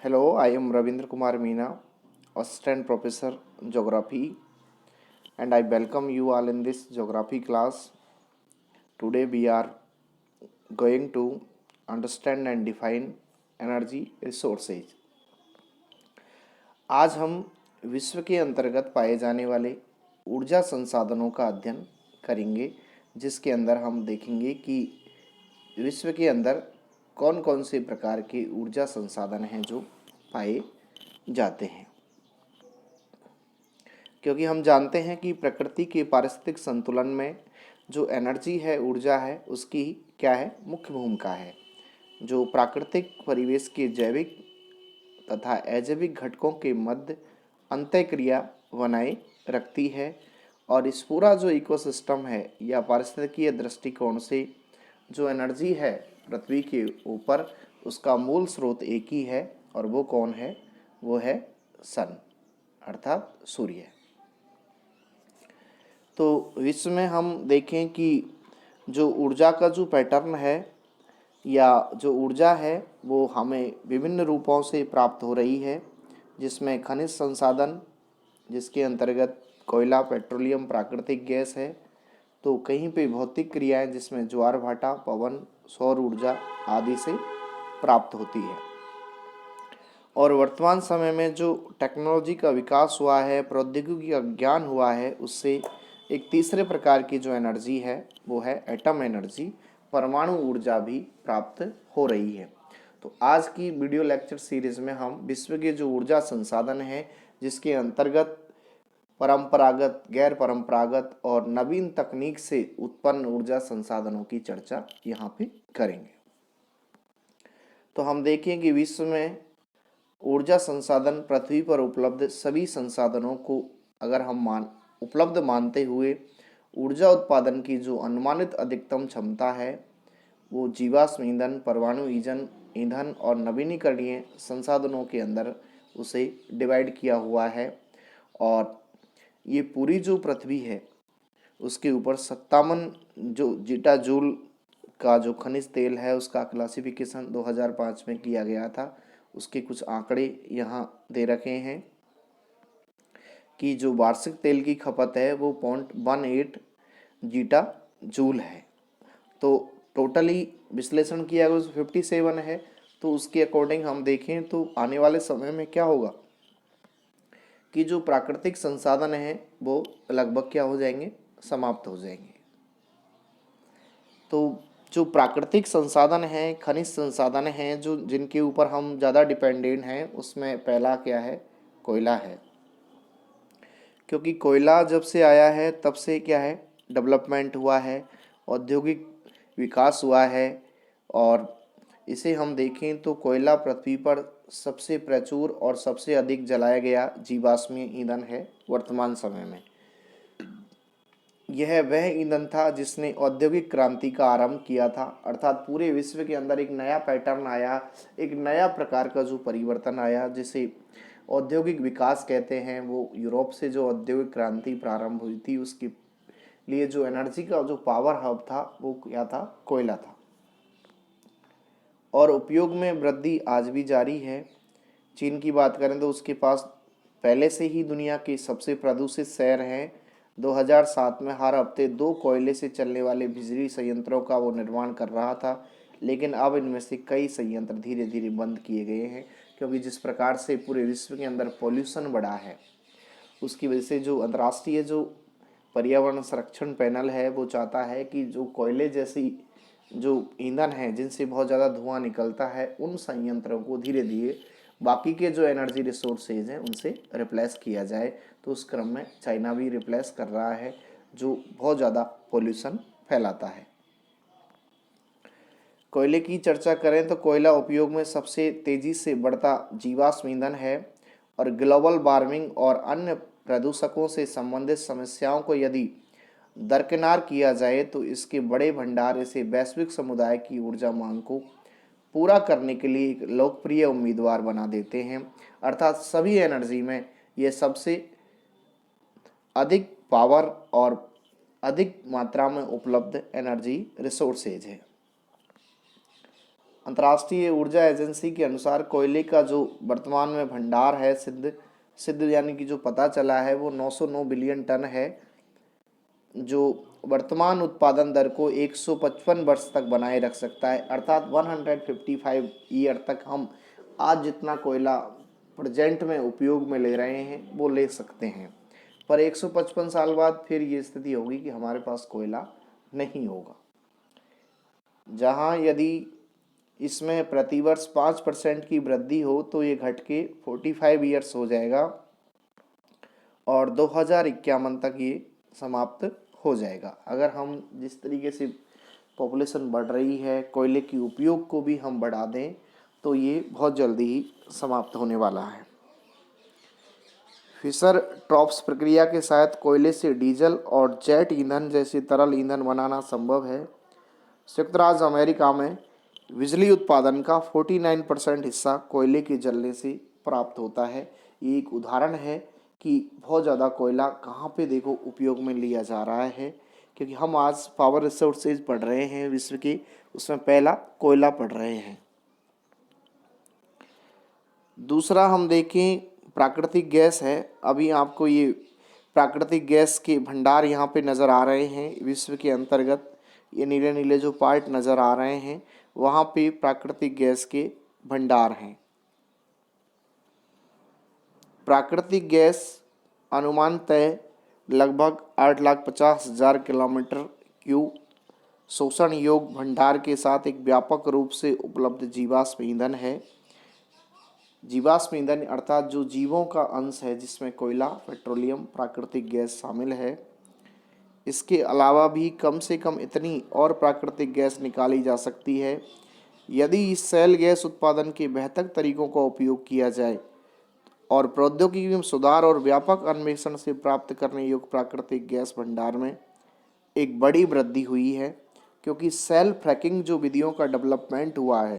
Hello, I am Ravindra Kumar Meena, Assistant Professor Geography, and I welcome you all in this geography class. Today we are going to understand and define energy resources. आज हम विश्व के अंतर्गत पाए जाने वाले ऊर्जा संसाधनों का अध्ययन करेंगे, जिसके अंदर हम देखेंगे कि विश्व के अंदर कौन कौन से प्रकार के ऊर्जा संसाधन हैं जो पाए जाते हैं। क्योंकि हम जानते हैं कि प्रकृति के पारिस्थितिक संतुलन में जो एनर्जी है, ऊर्जा है, उसकी क्या है, मुख्य भूमिका है, जो प्राकृतिक परिवेश के जैविक तथा अजैविक घटकों के मध्य अंतःक्रिया बनाए रखती है। और इस पूरा जो इकोसिस्टम है या पारिस्थितिकीय दृष्टिकोण से जो एनर्जी है पृथ्वी के ऊपर, उसका मूल स्रोत एक ही है, और वो कौन है, वो है सन अर्थात सूर्य। तो विश्व में हम देखें कि जो ऊर्जा का जो पैटर्न है या जो ऊर्जा है वो हमें विभिन्न रूपों से प्राप्त हो रही है, जिसमें खनिज संसाधन, जिसके अंतर्गत कोयला, पेट्रोलियम, प्राकृतिक गैस है। तो कहीं पे भौतिक क्रियाएं जिसमें ज्वार भाटा, पवन, सौर ऊर्जा आदि से प्राप्त होती है। और वर्तमान समय में जो टेक्नोलॉजी का विकास हुआ है, प्रौद्योगिकी का ज्ञान हुआ है, उससे एक तीसरे प्रकार की जो एनर्जी है वो है एटम एनर्जी, परमाणु ऊर्जा भी प्राप्त हो रही है। तो आज की वीडियो लेक्चर सीरीज में हम विश्व के जो ऊर्जा संसाधन हैं, जिसके अंतर्गत परंपरागत, गैर परंपरागत और नवीन तकनीक से उत्पन्न ऊर्जा संसाधनों की चर्चा यहाँ पे करेंगे। तो हम देखें कि विश्व में ऊर्जा संसाधन पृथ्वी पर उपलब्ध सभी संसाधनों को अगर हम उपलब्ध मानते हुए ऊर्जा उत्पादन की जो अनुमानित अधिकतम क्षमता है वो जीवाश्म ईंधन, परमाणु ईंधन और नवीनीकरणीय संसाधनों के अंदर उसे डिवाइड किया हुआ है। और ये पूरी जो पृथ्वी है उसके ऊपर 57 जो जीटा जूल का जो खनिज तेल है उसका क्लासिफिकेशन 2005 में किया गया था। उसके कुछ आंकड़े यहाँ दे रखे हैं कि जो वार्षिक तेल की खपत है वो 0.18 जीटा जूल है। तो टोटली विश्लेषण किया गया 57 है। तो उसके अकॉर्डिंग हम देखें तो आने वाले समय में क्या होगा कि जो प्राकृतिक संसाधन हैं वो लगभग क्या हो जाएंगे, समाप्त हो जाएंगे। तो जो प्राकृतिक संसाधन हैं, खनिज संसाधन हैं, जो जिनके ऊपर हम ज़्यादा डिपेंडेंट हैं, उसमें पहला क्या है, कोयला है। क्योंकि कोयला जब से आया है तब से क्या है, डेवलपमेंट हुआ है, औद्योगिक विकास हुआ है। और इसे हम देखें तो कोयला पृथ्वी पर सबसे प्रचुर और सबसे अधिक जलाया गया जीवाश्मीय ईंधन है वर्तमान समय में। यह वह ईंधन था जिसने औद्योगिक क्रांति का आरंभ किया था, अर्थात पूरे विश्व के अंदर एक नया पैटर्न आया, एक नया प्रकार का जो परिवर्तन आया, जिसे औद्योगिक विकास कहते हैं। वो यूरोप से जो औद्योगिक क्रांति प्रारंभ हुई थी, उसके लिए जो एनर्जी का जो पावर हब था वो क्या था, कोयला था। और उपयोग में वृद्धि आज भी जारी है। चीन की बात करें तो उसके पास पहले से ही दुनिया के सबसे प्रदूषित शहर हैं। 2007 में हर हफ्ते 2 कोयले से चलने वाले बिजली संयंत्रों का वो निर्माण कर रहा था, लेकिन अब इनमें से कई संयंत्र धीरे धीरे बंद किए गए हैं। क्योंकि जिस प्रकार से पूरे विश्व के अंदर पॉल्यूशन बढ़ा है, उसकी वजह से जो अंतर्राष्ट्रीय जो पर्यावरण संरक्षण पैनल है वो चाहता है कि जो कोयले जैसी जो ईंधन है जिनसे बहुत ज़्यादा धुआं निकलता है, उन संयंत्रों को धीरे धीरे बाकी के जो एनर्जी रिसोर्सेज हैं उनसे रिप्लेस किया जाए। तो उस क्रम में चाइना भी रिप्लेस कर रहा है, जो बहुत ज़्यादा पोल्यूशन फैलाता है। कोयले की चर्चा करें तो कोयला उपयोग में सबसे तेज़ी से बढ़ता जीवाश्म ईंधन है। और ग्लोबल वार्मिंग और अन्य प्रदूषकों से संबंधित समस्याओं को यदि दरकिनार किया जाए तो इसके बड़े भंडार इसे वैश्विक समुदाय की ऊर्जा मांग को पूरा करने के लिए एक लोकप्रिय उम्मीदवार बना देते हैं। अर्थात सभी एनर्जी में ये सबसे अधिक पावर और अधिक मात्रा में उपलब्ध एनर्जी रिसोर्सेज है। अंतर्राष्ट्रीय ऊर्जा एजेंसी के अनुसार कोयले का जो वर्तमान में भंडार है सिद्ध यानी कि जो पता चला है वो 909 बिलियन टन है, जो वर्तमान उत्पादन दर को 155 वर्ष तक बनाए रख सकता है। अर्थात 155 ईयर तक हम आज जितना कोयला प्रेजेंट में उपयोग में ले रहे हैं वो ले सकते हैं, पर 155 साल बाद फिर ये स्थिति होगी कि हमारे पास कोयला नहीं होगा। जहाँ यदि इसमें प्रतिवर्ष 5% की वृद्धि हो तो ये घट के 45 ईयर्स हो जाएगा और 2051 तक ये समाप्त हो जाएगा। अगर हम जिस तरीके से पॉपुलेशन बढ़ रही है, कोयले की उपयोग को भी हम बढ़ा दें तो ये बहुत जल्दी ही समाप्त होने वाला है। फिशर ट्रॉप्स प्रक्रिया के साथ कोयले से डीजल और जेट ईंधन जैसे तरल ईंधन बनाना संभव है। संयुक्त राज्य अमेरिका में बिजली उत्पादन का 49% हिस्सा कोयले के जलने से प्राप्त होता है। ये एक उदाहरण है कि बहुत ज़्यादा कोयला कहाँ पे देखो उपयोग में लिया जा रहा है, क्योंकि हम आज पावर रिसोर्सेज पढ़ रहे हैं विश्व के, उसमें पहला कोयला पढ़ रहे हैं। दूसरा हम देखें प्राकृतिक गैस है। अभी आपको ये प्राकृतिक गैस के भंडार यहाँ पे नज़र आ रहे हैं विश्व के अंतर्गत, ये नीले नीले जो पार्ट नज़र आ रहे हैं वहाँ पे प्राकृतिक गैस के भंडार हैं। प्राकृतिक गैस अनुमानतः लगभग 8,50,000 किलोमीटर क्यूब शोषण योग्य भंडार के साथ एक व्यापक रूप से उपलब्ध जीवाश्म ईंधन है। जीवाश्म ईंधन अर्थात जो जीवों का अंश है जिसमें कोयला, पेट्रोलियम, प्राकृतिक गैस शामिल है। इसके अलावा भी कम से कम इतनी और प्राकृतिक गैस निकाली जा सकती है यदि इस शैल गैस उत्पादन के बेहतर तरीकों का उपयोग किया जाए और प्रौद्योगिकी में सुधार और व्यापक अन्वेषण से प्राप्त करने योग्य प्राकृतिक गैस भंडार में एक बड़ी वृद्धि हुई है, क्योंकि शैल फ्रैकिंग जो विधियों का डेवलपमेंट हुआ है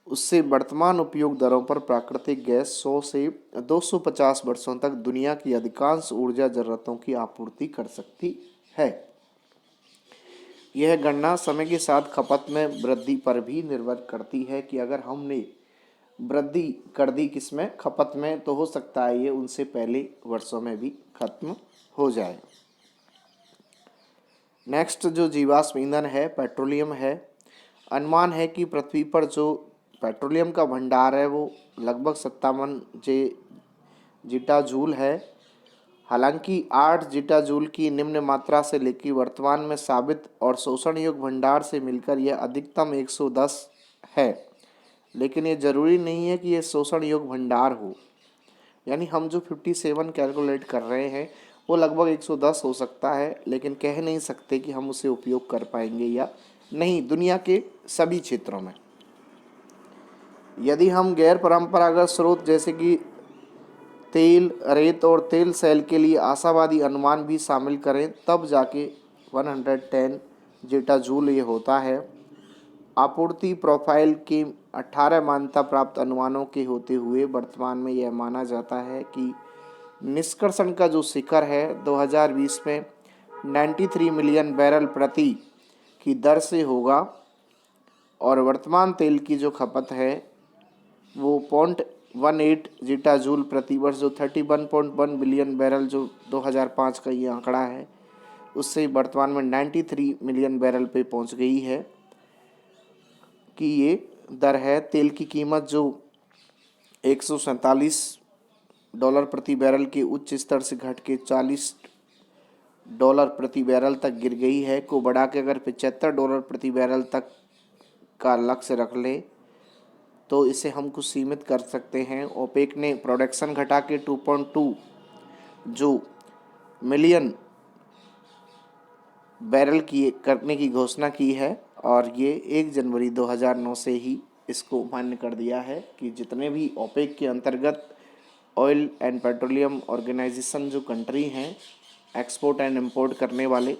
उससे वर्तमान उपयोग दरों पर प्राकृतिक गैस 100 से 250 वर्षों तक दुनिया की अधिकांश ऊर्जा जरूरतों की आपूर्ति कर सकती है। यह गणना समय के साथ खपत में वृद्धि पर भी निर्भर करती है कि अगर हमने वृद्धि कर दी किसमें, खपत में, तो हो सकता है ये उनसे पहले वर्षों में भी खत्म हो जाए। नेक्स्ट जो जीवाश्म ईंधन है पेट्रोलियम है। अनुमान है कि पृथ्वी पर जो पेट्रोलियम का भंडार है वो लगभग 57 जीटाजूल है। हालांकि 8 जीटाजूल की निम्न मात्रा से लेकर वर्तमान में साबित और शोषण योग्य भंडार से मिलकर यह अधिकतम 110 है, लेकिन ये जरूरी नहीं है कि यह शोषण योग्य भंडार हो। यानी हम जो 57 कैलकुलेट कर रहे हैं वो लगभग 110 हो सकता है, लेकिन कह नहीं सकते कि हम उसे उपयोग कर पाएंगे या नहीं दुनिया के सभी क्षेत्रों में। यदि हम गैर परंपरागत स्रोत जैसे कि तेल, रेत और तेल शैल के लिए आशावादी अनुमान भी शामिल करें तब जाके 110 जीटाजूल ये होता है। आपूर्ति प्रोफाइल के 18 मान्यता प्राप्त अनुमानों के होते हुए वर्तमान में यह माना जाता है कि निष्कर्षण का जो शिखर है 2020 में 93 मिलियन बैरल प्रति की दर से होगा और वर्तमान तेल की जो खपत है वो 0.18 जीटाजूल प्रति वर्ष, जो 31.1 बिलियन बैरल जो 2005 का ये आंकड़ा है उससे वर्तमान में 93 मिलियन बैरल पे पहुंच गई है कि ये दर है। तेल की कीमत जो $147 प्रति बैरल के उच्च स्तर से घट के $40 प्रति बैरल तक गिर गई है, को बढ़ा के अगर $75 प्रति बैरल तक का लक्ष्य रख ले तो इसे हम कुछ सीमित कर सकते हैं। ओपेक ने प्रोडक्शन घटा के 2.2 जो मिलियन बैरल की करने की घोषणा की है और ये 1 जनवरी 2009 से ही इसको मान्य कर दिया है कि जितने भी ओपेक के अंतर्गत ऑयल एंड पेट्रोलियम ऑर्गेनाइजेशन जो कंट्री हैं एक्सपोर्ट एंड इंपोर्ट करने वाले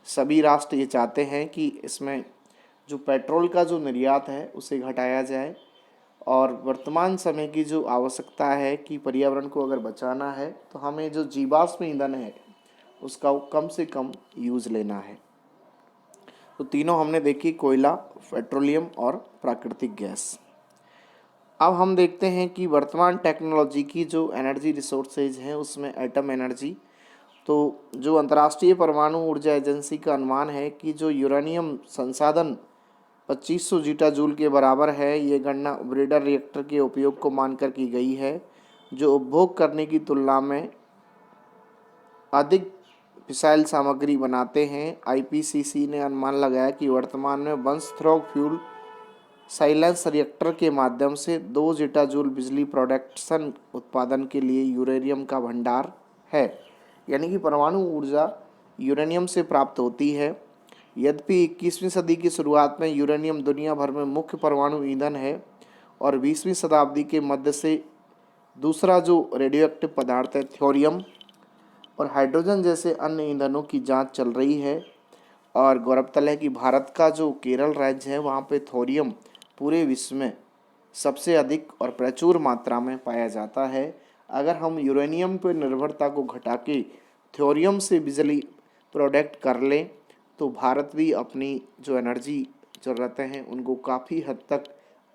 सभी राष्ट्र ये चाहते हैं कि इसमें जो पेट्रोल का जो निर्यात है उसे घटाया जाए और वर्तमान समय की जो आवश्यकता है कि पर्यावरण को अगर बचाना है तो हमें जो जीवाश्म ईंधन है उसका कम से कम यूज़ लेना है। तो तीनों हमने देखी, कोयला, पेट्रोलियम और प्राकृतिक गैस। अब हम देखते हैं कि वर्तमान टेक्नोलॉजी की जो एनर्जी रिसोर्सेज हैं उसमें एटम एनर्जी। तो जो अंतर्राष्ट्रीय परमाणु ऊर्जा एजेंसी का अनुमान है कि जो यूरेनियम संसाधन 2500 जीटा जूल के बराबर है, ये गणना ब्रेडर रिएक्टर के उपयोग को मानकर की गई है, जो उपभोग करने की तुलना में अधिक फिसाइल सामग्री बनाते हैं। आईपीसीसी ने अनुमान लगाया कि वर्तमान में वंशथ्रोग फ्यूल साइलेंस रिएक्टर के माध्यम से 2 जीटा जूल बिजली प्रोडक्शन उत्पादन के लिए यूरेनियम का भंडार है। यानी कि परमाणु ऊर्जा यूरेनियम से प्राप्त होती है। यद्यपि 21वीं सदी की शुरुआत में यूरेनियम दुनिया भर में मुख्य परमाणु ईंधन है और 20वीं शताब्दी के मध्य से दूसरा जो रेडियोएक्टिव पदार्थ है थोरियम और हाइड्रोजन जैसे अन्य ईंधनों की जांच चल रही है। और गौरतलब है कि भारत का जो केरल राज्य है वहाँ पे थोरियम पूरे विश्व में सबसे अधिक और प्रचुर मात्रा में पाया जाता है। अगर हम यूरेनियम पर निर्भरता को घटा के थोरियम से बिजली प्रोडक्ट कर लें तो भारत भी अपनी जो एनर्जी ज़रूरतें हैं उनको काफ़ी हद तक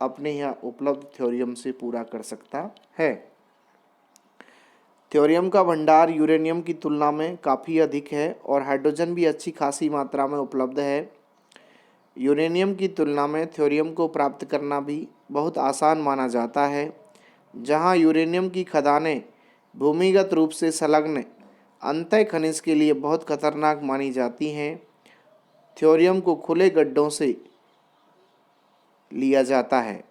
अपने यहाँ उपलब्ध थोरियम से पूरा कर सकता है। थोरियम का भंडार यूरेनियम की तुलना में काफ़ी अधिक है और हाइड्रोजन भी अच्छी खासी मात्रा में उपलब्ध है। यूरेनियम की तुलना में थोरियम को प्राप्त करना भी बहुत आसान माना जाता है। जहां यूरेनियम की खदानें भूमिगत रूप से संलग्न अंतः खनिज के लिए बहुत खतरनाक मानी जाती हैं, थोरियम को खुले गड्ढों से लिया जाता है।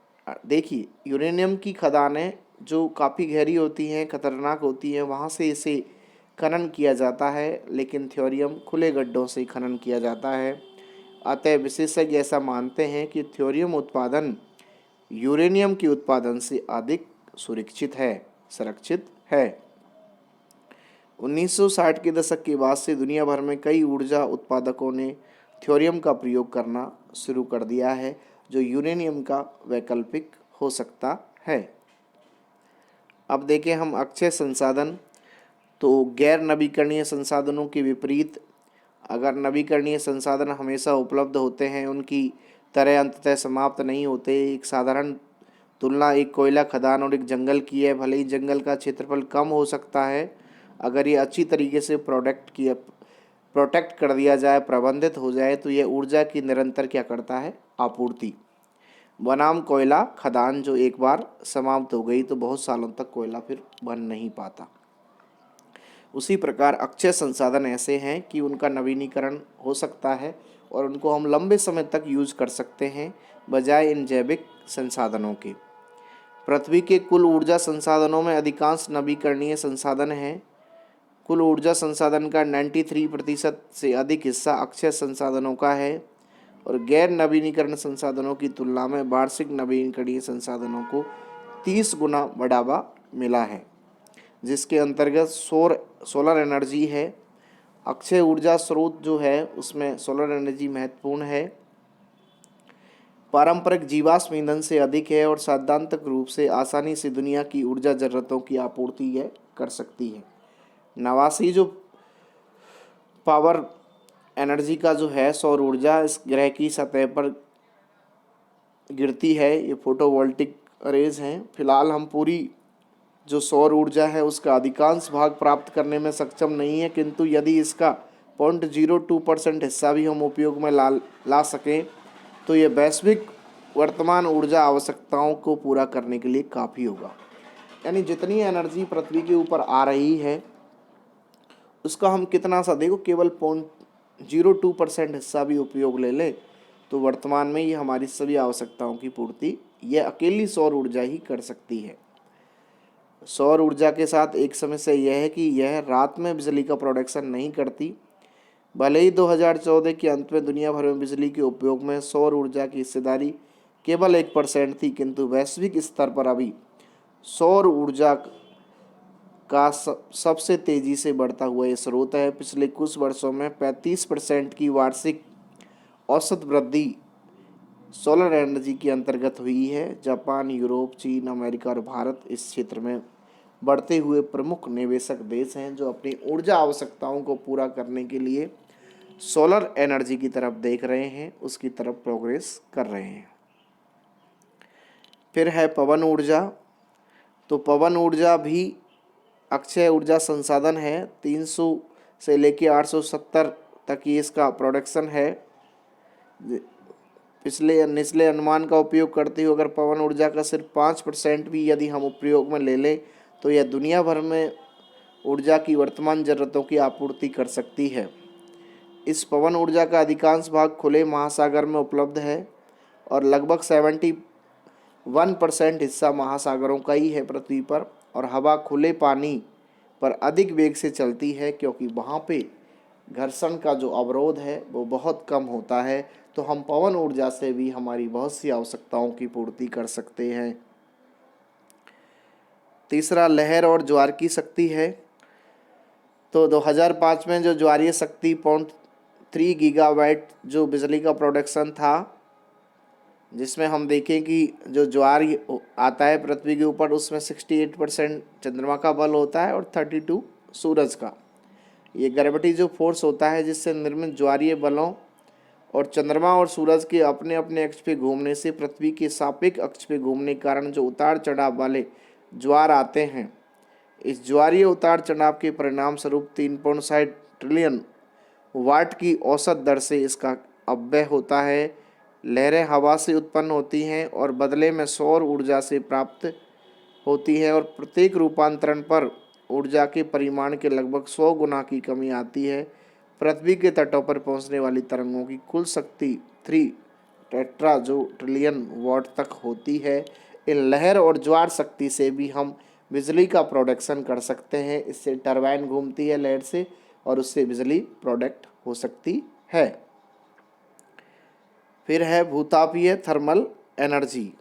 देखिए, यूरेनियम की खदानें जो काफ़ी गहरी होती हैं, खतरनाक होती हैं, वहाँ से इसे खनन किया जाता है, लेकिन थोरियम खुले गड्ढों से खनन किया जाता है। अतः विशेषज्ञ ऐसा मानते हैं कि थोरियम उत्पादन यूरेनियम के उत्पादन से अधिक सुरक्षित है। 1960 के दशक के बाद से दुनिया भर में कई ऊर्जा उत्पादकों ने थोरियम का प्रयोग करना शुरू कर दिया है, जो यूरेनियम का वैकल्पिक हो सकता है। अब देखें हम अक्षय संसाधन। तो गैर नवीकरणीय संसाधनों के विपरीत अगर नवीकरणीय संसाधन हमेशा उपलब्ध होते हैं, उनकी तरह अंततः समाप्त नहीं होते। एक साधारण तुलना एक कोयला खदान और एक जंगल की है। भले ही जंगल का क्षेत्रफल कम हो सकता है, अगर ये अच्छी तरीके से प्रोटेक्ट कर दिया जाए, प्रबंधित हो जाए, तो यह ऊर्जा की निरंतर क्या करता है, आपूर्ति। बनाम कोयला खदान जो एक बार समाप्त हो गई तो बहुत सालों तक कोयला फिर बन नहीं पाता। उसी प्रकार अक्षय संसाधन ऐसे हैं कि उनका नवीनीकरण हो सकता है और उनको हम लंबे समय तक यूज कर सकते हैं, बजाय इन जैविक संसाधनों के। पृथ्वी के कुल ऊर्जा संसाधनों में अधिकांश नवीकरणीय संसाधन हैं। कुल ऊर्जा संसाधन का 93% से अधिक हिस्सा अक्षय संसाधनों का है और गैर नवीनीकरण संसाधनों की तुलना में वार्षिक नवीकरणीय संसाधनों को 30 गुना बढ़ावा मिला है, जिसके अंतर्गत सोलर एनर्जी है। अक्षय ऊर्जा स्रोत जो है उसमें सोलर एनर्जी महत्वपूर्ण है, पारंपरिक जीवाश्म ईंधन से अधिक है और सैद्धांतिक रूप से आसानी से दुनिया की ऊर्जा जरूरतों की आपूर्ति यह कर सकती है। नवासी जो पावर एनर्जी का जो है सौर ऊर्जा इस ग्रह की सतह पर गिरती है, ये फोटोवोल्टिक रेज हैं। फिलहाल हम पूरी जो सौर ऊर्जा है उसका अधिकांश भाग प्राप्त करने में सक्षम नहीं है, किंतु यदि इसका 0.02% हिस्सा भी हम उपयोग में ला सकें तो ये वैश्विक वर्तमान ऊर्जा आवश्यकताओं को पूरा करने के लिए काफ़ी होगा। यानी जितनी एनर्जी पृथ्वी के ऊपर आ रही है उसका हम कितना सा देखो, केवल 0.02% हिस्सा भी उपयोग ले लें तो वर्तमान में ये हमारी सभी आवश्यकताओं की पूर्ति यह अकेली सौर ऊर्जा ही कर सकती है। सौर ऊर्जा के साथ एक समस्या यह है कि यह रात में बिजली का प्रोडक्शन नहीं करती। भले ही 2014 के अंत में दुनिया भर में बिजली के उपयोग में सौर ऊर्जा की हिस्सेदारी केवल 1% थी, किंतु वैश्विक स्तर पर अभी सौर ऊर्जा का सबसे तेज़ी से बढ़ता हुआ ये स्रोत है। पिछले कुछ वर्षों में 35% की वार्षिक औसत वृद्धि सोलर एनर्जी के अंतर्गत हुई है। जापान, यूरोप, चीन, अमेरिका और भारत इस क्षेत्र में बढ़ते हुए प्रमुख निवेशक देश हैं, जो अपनी ऊर्जा आवश्यकताओं को पूरा करने के लिए सोलर एनर्जी की तरफ देख रहे हैं, उसकी तरफ प्रोग्रेस कर रहे हैं। फिर है पवन ऊर्जा। तो पवन ऊर्जा भी अक्षय ऊर्जा संसाधन है। 300 से लेके 870 तक ये इसका प्रोडक्शन है। पिछले निचले अनुमान का उपयोग करते हुए अगर पवन ऊर्जा का सिर्फ 5% भी यदि हम उपयोग में ले लें तो यह दुनिया भर में ऊर्जा की वर्तमान ज़रूरतों की आपूर्ति कर सकती है। इस पवन ऊर्जा का अधिकांश भाग खुले महासागर में उपलब्ध है और लगभग 71% हिस्सा महासागरों का ही है पृथ्वी पर। और हवा खुले पानी पर अधिक वेग से चलती है क्योंकि वहाँ पे घर्षण का जो अवरोध है वो बहुत कम होता है। तो हम पवन ऊर्जा से भी हमारी बहुत सी आवश्यकताओं की पूर्ति कर सकते हैं। तीसरा लहर और ज्वार की शक्ति है। तो 2005 में जो ज्वारीय शक्ति 0.3 गीगावाट जो बिजली का प्रोडक्शन था, जिसमें हम देखें कि जो ज्वार आता है पृथ्वी के ऊपर उसमें 68% चंद्रमा का बल होता है और 32 सूरज का। ये ग्रेविटी जो फोर्स होता है जिससे निर्मित ज्वारीय बलों और चंद्रमा और सूरज के अपने अपने अक्ष पे घूमने से पृथ्वी के सापेक्ष अक्ष पे घूमने के कारण जो उतार चढ़ाव वाले ज्वार आते हैं, इस ज्वारीय उतार चढ़ाव के परिणाम स्वरूप 3.60 ट्रिलियन वाट की औसत दर से इसका अपव्यय होता है। लहरें हवा से उत्पन्न होती हैं और बदले में सौर ऊर्जा से प्राप्त होती है और प्रत्येक रूपांतरण पर ऊर्जा के परिमाण के लगभग 100 गुना की कमी आती है। पृथ्वी के तटों पर पहुंचने वाली तरंगों की कुल शक्ति 3 टेट्रा जो ट्रिलियन वाट तक होती है। इन लहर और ज्वार शक्ति से भी हम बिजली का प्रोडक्शन कर सकते हैं। इससे टरबाइन घूमती है लहर से और उससे बिजली प्रोडक्ट हो सकती है। फिर है भूतापीय थर्मल एनर्जी।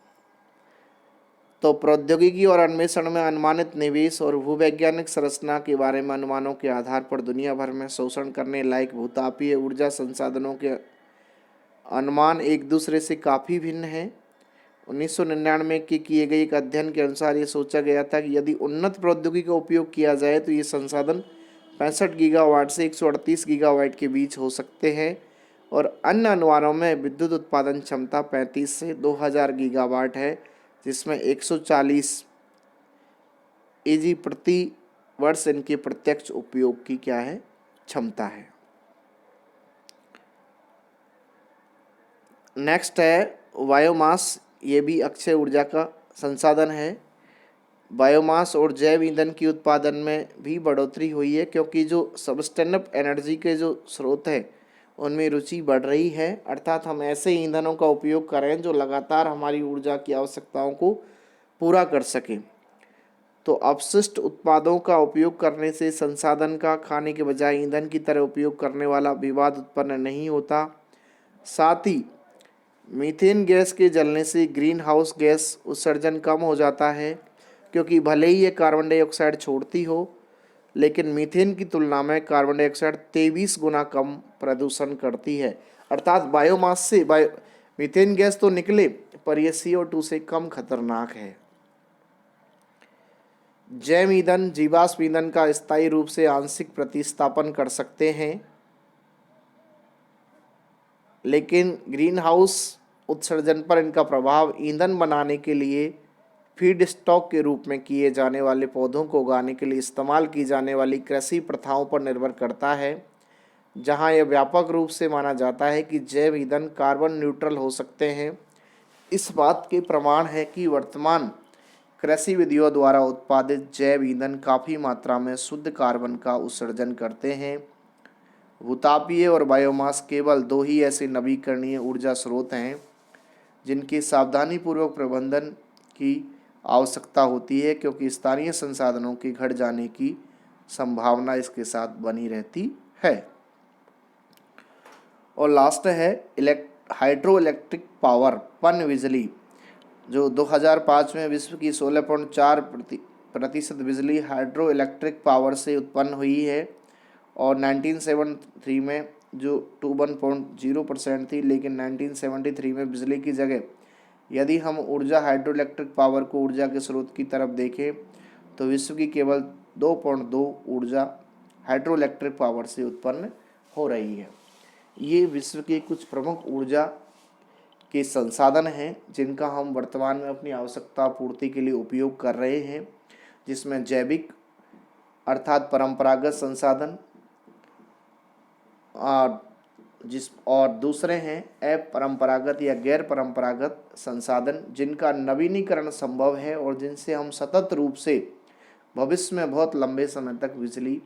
तो प्रौद्योगिकी और अन्वेषण में अनुमानित निवेश और भूवैज्ञानिक संरचना के बारे में अनुमानों के आधार पर दुनिया भर में शोषण करने लायक भूतापीय ऊर्जा संसाधनों के अनुमान एक दूसरे से काफ़ी भिन्न हैं। 1999 के किए गए एक अध्ययन के अनुसार ये सोचा गया था कि यदि उन्नत प्रौद्योगिकी का उपयोग किया जाए तो ये संसाधन 65 गीगावाट से 138 गीगावाट के बीच हो सकते हैं और अन्य अनुमानों में विद्युत उत्पादन क्षमता 35 से 2000 गीगावाट है, जिसमें 140 एजी प्रति वर्ष इनके प्रत्यक्ष उपयोग की क्या है क्षमता है। नेक्स्ट है बायोमास। ये भी अक्षय ऊर्जा का संसाधन है। बायोमास और जैव ईंधन की उत्पादन में भी बढ़ोतरी हुई है क्योंकि जो सस्टेनेबल एनर्जी के जो स्रोत हैं उनमें रुचि बढ़ रही है, अर्थात हम ऐसे ईंधनों का उपयोग करें जो लगातार हमारी ऊर्जा की आवश्यकताओं को पूरा कर सकें। तो अपशिष्ट उत्पादों का उपयोग करने से संसाधन का खाने के बजाय ईंधन की तरह उपयोग करने वाला विवाद उत्पन्न नहीं होता। साथ ही मीथेन गैस के जलने से ग्रीन हाउस गैस उत्सर्जन कम हो जाता है क्योंकि भले ही ये कार्बन डाइऑक्साइड छोड़ती हो लेकिन मीथेन की तुलना में कार्बन डाइऑक्साइड 23 गुना कम प्रदूषण करती है। अर्थात बायोमास से मीथेन गैस तो निकले पर यह CO2 से कम खतरनाक है। जैव ईंधन जीवाश्म ईंधन का स्थायी रूप से आंशिक प्रतिस्थापन कर सकते हैं, लेकिन ग्रीन हाउस उत्सर्जन पर इनका प्रभाव ईंधन बनाने के लिए फीड स्टॉक के रूप में किए जाने वाले पौधों को उगाने के लिए इस्तेमाल की जाने वाली कृषि प्रथाओं पर निर्भर करता है, जहां यह व्यापक रूप से माना जाता है कि जैव ईंधन कार्बन न्यूट्रल हो सकते हैं। इस बात के प्रमाण है कि वर्तमान कृषि विधियों द्वारा उत्पादित जैव ईंधन काफ़ी मात्रा में शुद्ध कार्बन का उत्सर्जन करते हैं। भूतापीय और बायोमास केवल 2 ही ऐसे नवीकरणीय ऊर्जा स्रोत हैं जिनकी सावधानीपूर्वक प्रबंधन की आवश्यकता होती है क्योंकि स्थानीय संसाधनों के घट जाने की संभावना इसके साथ बनी रहती है। और लास्ट है हाइड्रो इलेक्ट्रिक पावर पन बिजली, जो 2005 में विश्व की 16.4% बिजली हाइड्रो इलेक्ट्रिक पावर से उत्पन्न हुई है और 1973 में जो 21.0% थी, लेकिन 1973 में बिजली की जगह यदि हम ऊर्जा हाइड्रो इलेक्ट्रिक पावर को ऊर्जा के स्रोत की तरफ देखें तो विश्व की केवल 2.2 ऊर्जा हाइड्रो इलेक्ट्रिक पावर से उत्पन्न हो रही है। ये विश्व के कुछ प्रमुख ऊर्जा के संसाधन हैं जिनका हम वर्तमान में अपनी आवश्यकता पूर्ति के लिए उपयोग कर रहे हैं, जिसमें जैविक अर्थात परंपरागत संसाधन और दूसरे हैं अपरंपरागत या गैर परंपरागत संसाधन जिनका नवीनीकरण संभव है और जिनसे हम सतत रूप से भविष्य में बहुत लंबे समय तक बिजली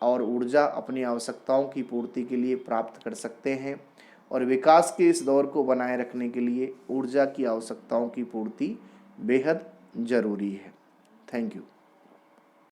और ऊर्जा अपनी आवश्यकताओं की पूर्ति के लिए प्राप्त कर सकते हैं। और विकास के इस दौर को बनाए रखने के लिए ऊर्जा की आवश्यकताओं की पूर्ति बेहद ज़रूरी है। Thank you.